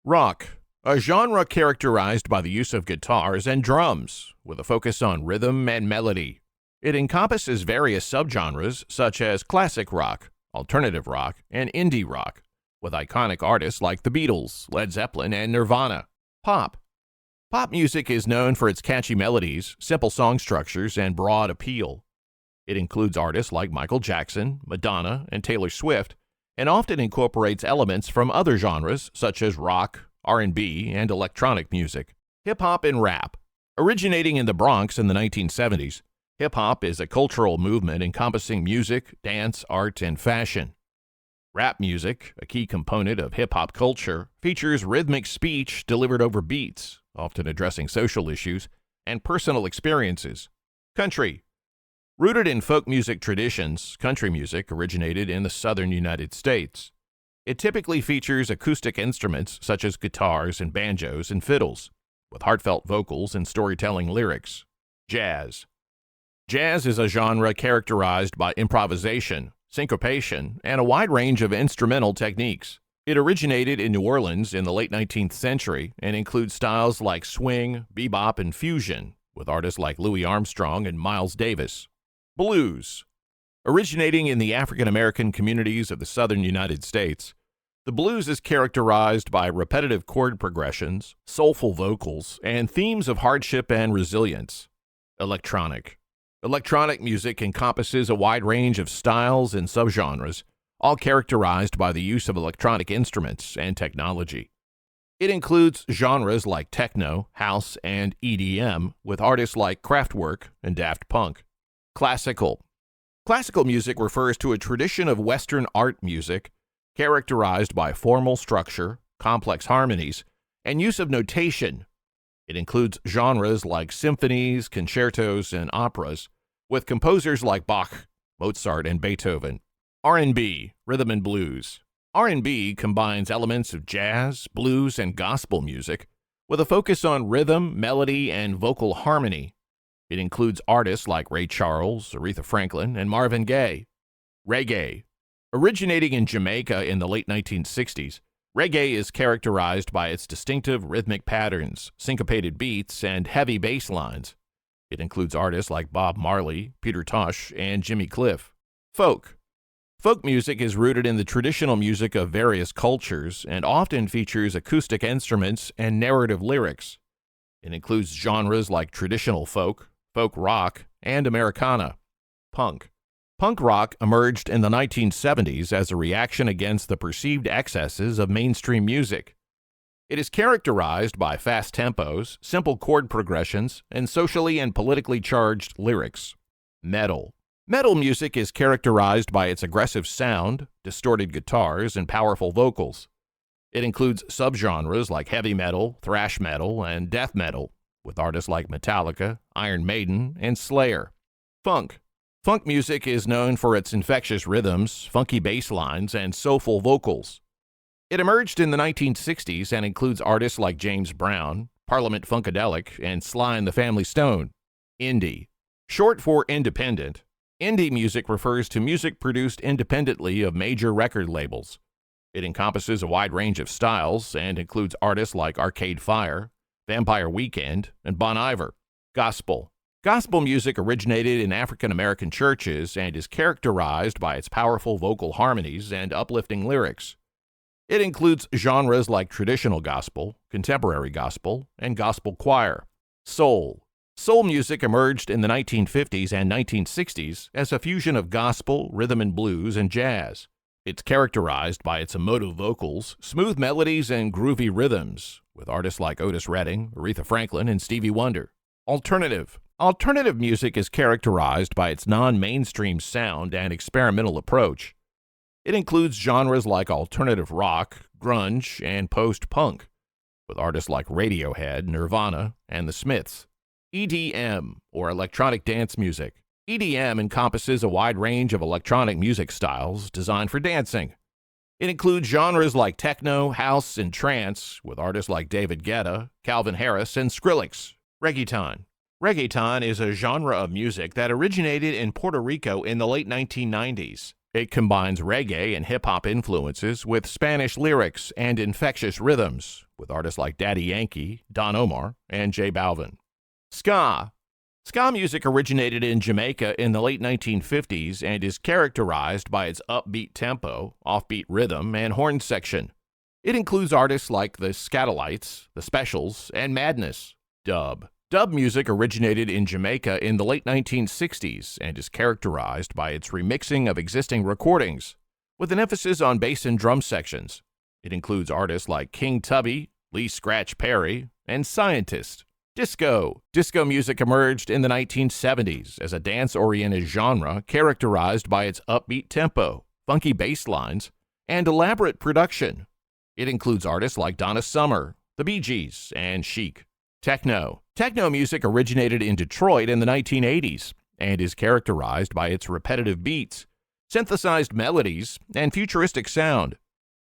Rock, a genre characterized by the use of guitars and drums, with a focus on rhythm and melody. It encompasses various subgenres such as classic rock, alternative rock, and indie rock, with iconic artists like the Beatles, Led Zeppelin, and Nirvana. Pop. Pop music is known for its catchy melodies, simple song structures, and broad appeal. It includes artists like Michael Jackson, Madonna, and Taylor Swift, and often incorporates elements from other genres such as rock, R&B, and electronic music. Hip-hop and rap. Originating in the Bronx in the 1970s, hip-hop is a cultural movement encompassing music, dance, art, and fashion. Rap music, a key component of hip-hop culture, features rhythmic speech delivered over beats, often addressing social issues and personal experiences. Country. Rooted in folk music traditions, country music originated in the southern United States. It typically features acoustic instruments such as guitars and banjos and fiddles, with heartfelt vocals and storytelling lyrics. Jazz. Jazz is a genre characterized by improvisation, syncopation, and a wide range of instrumental techniques. It originated in New Orleans in the late 19th century and includes styles like swing, bebop, and fusion, with artists like Louis Armstrong and Miles Davis. Blues. Originating in the African American communities of the southern United States, the blues is characterized by repetitive chord progressions, soulful vocals, and themes of hardship and resilience. Electronic. Electronic music encompasses a wide range of styles and subgenres, all characterized by the use of electronic instruments and technology. It includes genres like techno, house, and EDM, with artists like Kraftwerk and Daft Punk. Classical. Classical music refers to a tradition of Western art music characterized by formal structure, complex harmonies, and use of notation. It includes genres like symphonies, concertos, and operas, with composers like Bach, Mozart, and Beethoven. R&B, rhythm and blues. R&B combines elements of jazz, blues, and gospel music with a focus on rhythm, melody, and vocal harmony. It includes artists like Ray Charles, Aretha Franklin, and Marvin Gaye. Reggae. Originating in Jamaica in the late 1960s, reggae is characterized by its distinctive rhythmic patterns, syncopated beats, and heavy bass lines. It includes artists like Bob Marley, Peter Tosh, and Jimmy Cliff. Folk. Folk music is rooted in the traditional music of various cultures and often features acoustic instruments and narrative lyrics. It includes genres like traditional folk, folk rock, and Americana. Punk. Punk rock emerged in the 1970s as a reaction against the perceived excesses of mainstream music. It is characterized by fast tempos, simple chord progressions, and socially and politically charged lyrics. Metal. Metal music is characterized by its aggressive sound, distorted guitars, and powerful vocals. It includes subgenres like heavy metal, thrash metal, and death metal, with artists like Metallica, Iron Maiden, and Slayer. Funk. Funk music is known for its infectious rhythms, funky bass lines, and soulful vocals. It emerged in the 1960s and includes artists like James Brown, Parliament Funkadelic, and Sly and the Family Stone. Indie. Short for independent, indie music refers to music produced independently of major record labels. It encompasses a wide range of styles and includes artists like Arcade Fire, Vampire Weekend, and Bon Iver. Gospel. Gospel music originated in African American churches and is characterized by its powerful vocal harmonies and uplifting lyrics. It includes genres like traditional gospel, contemporary gospel, and gospel choir. Soul. Soul music emerged in the 1950s and 1960s as a fusion of gospel, rhythm and blues, and jazz. It's characterized by its emotive vocals, smooth melodies, and groovy rhythms, with artists like Otis Redding, Aretha Franklin, and Stevie Wonder. Alternative. Alternative music is characterized by its non-mainstream sound and experimental approach. It includes genres like alternative rock, grunge, and post-punk, with artists like Radiohead, Nirvana, and The Smiths. EDM, or electronic dance music. EDM encompasses a wide range of electronic music styles designed for dancing. It includes genres like techno, house, and trance, with artists like David Guetta, Calvin Harris, and Skrillex. Reggaeton. Reggaeton is a genre of music that originated in Puerto Rico in the late 1990s. It combines reggae and hip-hop influences with Spanish lyrics and infectious rhythms, with artists like Daddy Yankee, Don Omar, and J Balvin. Ska. Ska music originated in Jamaica in the late 1950s and is characterized by its upbeat tempo, offbeat rhythm, and horn section. It includes artists like the Skatalites, the Specials, and Madness. Dub. Dub music originated in Jamaica in the late 1960s and is characterized by its remixing of existing recordings, with an emphasis on bass and drum sections. It includes artists like King Tubby, Lee Scratch Perry, and Scientist. Disco. Disco music emerged in the 1970s as a dance-oriented genre characterized by its upbeat tempo, funky bass lines, and elaborate production. It includes artists like Donna Summer, the Bee Gees, and Chic. Techno. Techno music originated in Detroit in the 1980s and is characterized by its repetitive beats, synthesized melodies, and futuristic sound.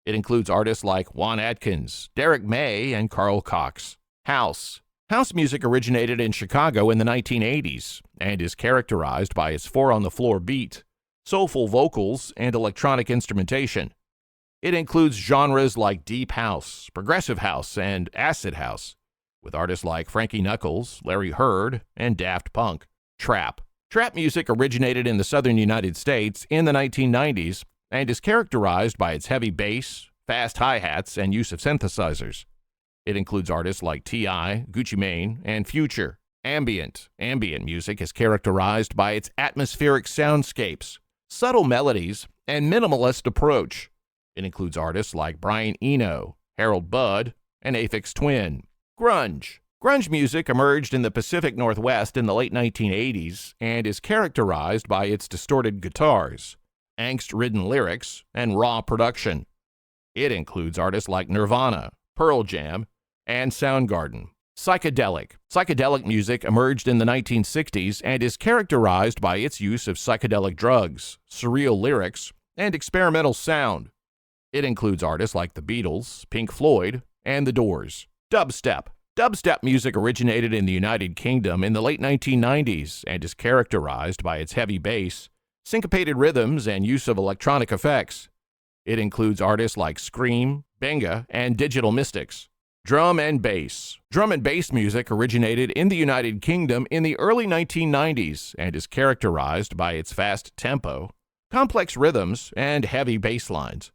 It includes artists like Juan Atkins, Derek May, and Carl Cox. House. House music originated in Chicago in the 1980s and is characterized by its four-on-the-floor beat, soulful vocals, and electronic instrumentation. It includes genres like deep house, progressive house, and acid house, with artists like Frankie Knuckles, Larry Heard, and Daft Punk. Trap. Trap music originated in the southern United States in the 1990s and is characterized by its heavy bass, fast hi-hats, and use of synthesizers. It includes artists like T.I., Gucci Mane, and Future. Ambient. Ambient music is characterized by its atmospheric soundscapes, subtle melodies, and minimalist approach. It includes artists like Brian Eno, Harold Budd, and Aphex Twin. Grunge. Grunge music emerged in the Pacific Northwest in the late 1980s and is characterized by its distorted guitars, angst-ridden lyrics, and raw production. It includes artists like Nirvana, Pearl Jam, and Soundgarden. Psychedelic. Psychedelic music emerged in the 1960s and is characterized by its use of psychedelic drugs, surreal lyrics, and experimental sound. It includes artists like the Beatles, Pink Floyd, and The Doors. Dubstep. Dubstep music originated in the United Kingdom in the late 1990s and is characterized by its heavy bass, syncopated rhythms, and use of electronic effects. It includes artists like Scream, Benga, and Digital Mystics. Drum and bass. Drum and bass music originated in the United Kingdom in the early 1990s and is characterized by its fast tempo, complex rhythms, and heavy bass lines.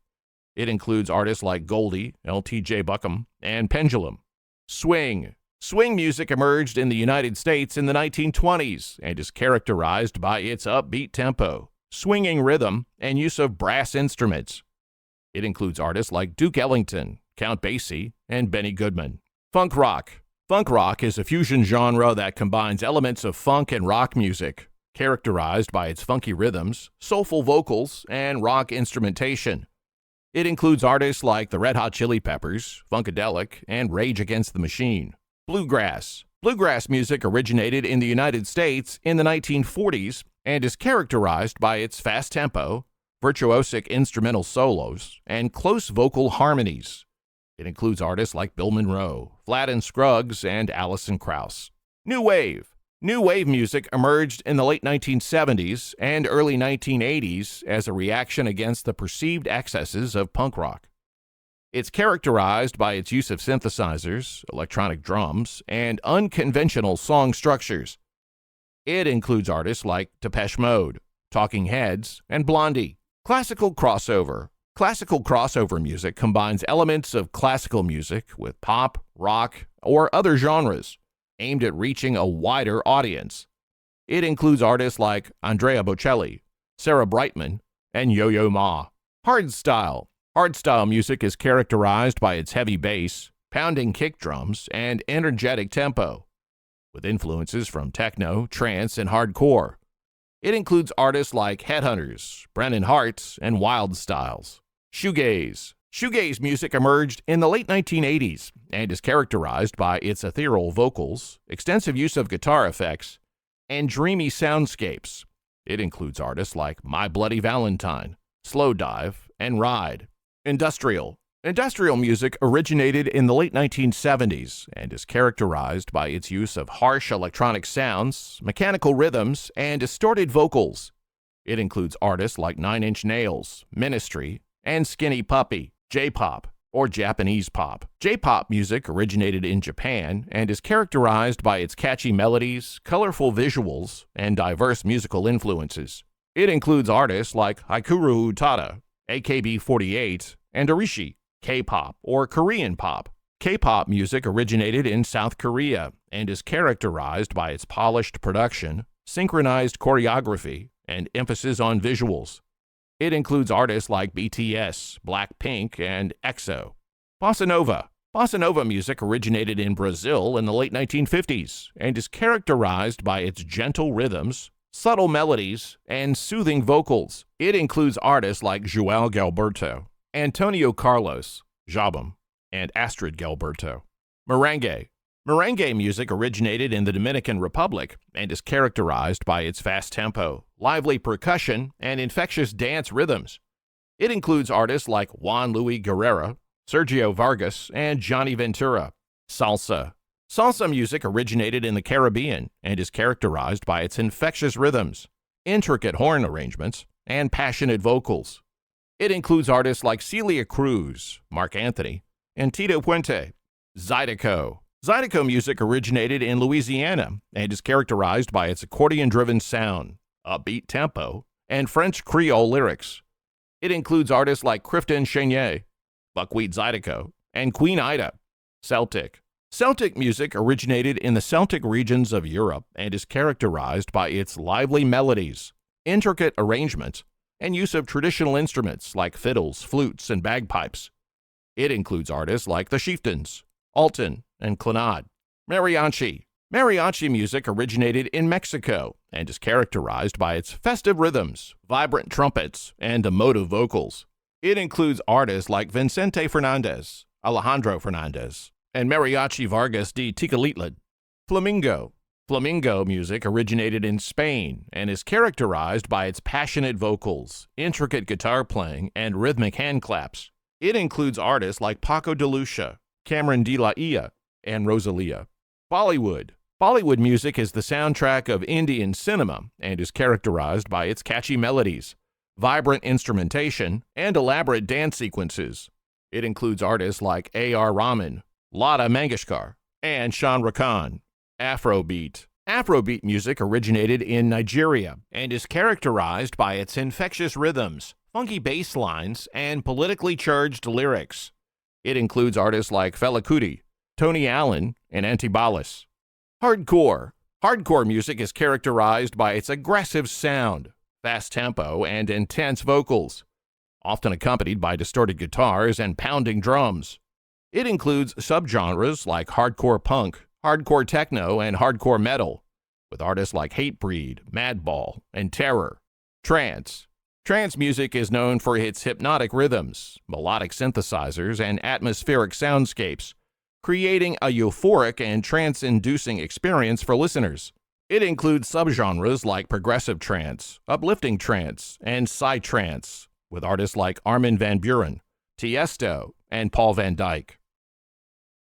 It includes artists like Goldie, L.T.J. Buckham, and Pendulum. Swing. Swing music emerged in the United States in the 1920s and is characterized by its upbeat tempo, swinging rhythm, and use of brass instruments. It includes artists like Duke Ellington, Count Basie, and Benny Goodman. Funk rock. Funk rock is a fusion genre that combines elements of funk and rock music, characterized by its funky rhythms, soulful vocals, and rock instrumentation. It includes artists like the Red Hot Chili Peppers, Funkadelic, and Rage Against the Machine. Bluegrass. Bluegrass music originated in the United States in the 1940s and is characterized by its fast tempo, virtuosic instrumental solos, and close vocal harmonies. It includes artists like Bill Monroe, Flatt and Scruggs, and Alison Krauss. New Wave. New Wave music emerged in the late 1970s and early 1980s as a reaction against the perceived excesses of punk rock. It's characterized by its use of synthesizers, electronic drums, and unconventional song structures. It includes artists like Depeche Mode, Talking Heads, and Blondie. Classical crossover. Classical crossover music combines elements of classical music with pop, rock, or other genres, aimed at reaching a wider audience. It includes artists like Andrea Bocelli, Sarah Brightman, and Yo-Yo Ma. Hardstyle. Hardstyle music is characterized by its heavy bass, pounding kick drums, and energetic tempo, with influences from techno, trance, and hardcore. It includes artists like Headhunters, Brennan Hart, and Wild Styles. Shoegaze. Shoegaze music emerged in the late 1980s and is characterized by its ethereal vocals, extensive use of guitar effects, and dreamy soundscapes. It includes artists like My Bloody Valentine, Slow Dive, and Ride. Industrial. Industrial music originated in the late 1970s and is characterized by its use of harsh electronic sounds, mechanical rhythms, and distorted vocals. It includes artists like Nine Inch Nails, Ministry, and Skinny Puppy. J-pop. or Japanese pop. J-pop music originated in Japan and is characterized by its catchy melodies, colorful visuals, and diverse musical influences. It includes artists like Hikaru Utada, AKB48, and Arishi. K-pop, or Korean pop. K-pop music originated in South Korea and is characterized by its polished production, synchronized choreography, and emphasis on visuals. It includes artists like BTS, Blackpink, and EXO. Bossa Nova. Bossa Nova music originated in Brazil in the late 1950s and is characterized by its gentle rhythms, subtle melodies, and soothing vocals. It includes artists like João Gilberto, Antonio Carlos, Jobim, and Astrid Gilberto. Merengue. Merengue music originated in the Dominican Republic and is characterized by its fast tempo, lively percussion, and infectious dance rhythms. It includes artists like Juan Luis Guerra, Sergio Vargas, and Johnny Ventura. Salsa. Salsa music originated in the Caribbean and is characterized by its infectious rhythms, intricate horn arrangements, and passionate vocals. It includes artists like Celia Cruz, Marc Anthony, and Tito Puente. Zydeco. Zydeco music originated in Louisiana and is characterized by its accordion-driven sound, upbeat tempo, and French Creole lyrics. It includes artists like Clifton Chenier, Buckwheat Zydeco, and Queen Ida. Celtic. Celtic music originated in the Celtic regions of Europe and is characterized by its lively melodies, intricate arrangements, and use of traditional instruments like fiddles, flutes, and bagpipes. It includes artists like the Chieftains, Alton, and Clannad. Mariachi. Mariachi music originated in Mexico and is characterized by its festive rhythms, vibrant trumpets, and emotive vocals. It includes artists like Vicente Fernandez, Alejandro Fernandez, and Mariachi Vargas de Ticalitlan. Flamenco. Flamenco music originated in Spain and is characterized by its passionate vocals, intricate guitar playing, and rhythmic hand claps. It includes artists like Paco de Lucia, Cameron de la Ia, and Rosalia. Bollywood. Bollywood music is the soundtrack of Indian cinema and is characterized by its catchy melodies, vibrant instrumentation, and elaborate dance sequences. It includes artists like A.R. Rahman, Lata Mangeshkar, and Shah Rukh Khan. Afrobeat. Afrobeat music originated in Nigeria and is characterized by its infectious rhythms, funky bass lines, and politically charged lyrics. It includes artists like Fela Kuti, Tony Allen, and Antibalas. Hardcore. Hardcore music is characterized by its aggressive sound, fast tempo, and intense vocals, often accompanied by distorted guitars and pounding drums. It includes subgenres like hardcore punk, hardcore techno, and hardcore metal, with artists like Hatebreed, Madball, and Terror. Trance. Trance music is known for its hypnotic rhythms, melodic synthesizers, and atmospheric soundscapes, creating a euphoric and trance-inducing experience for listeners. It includes subgenres like progressive trance, uplifting trance, and psytrance, with artists like Armin van Buuren, Tiesto, and Paul van Dyk.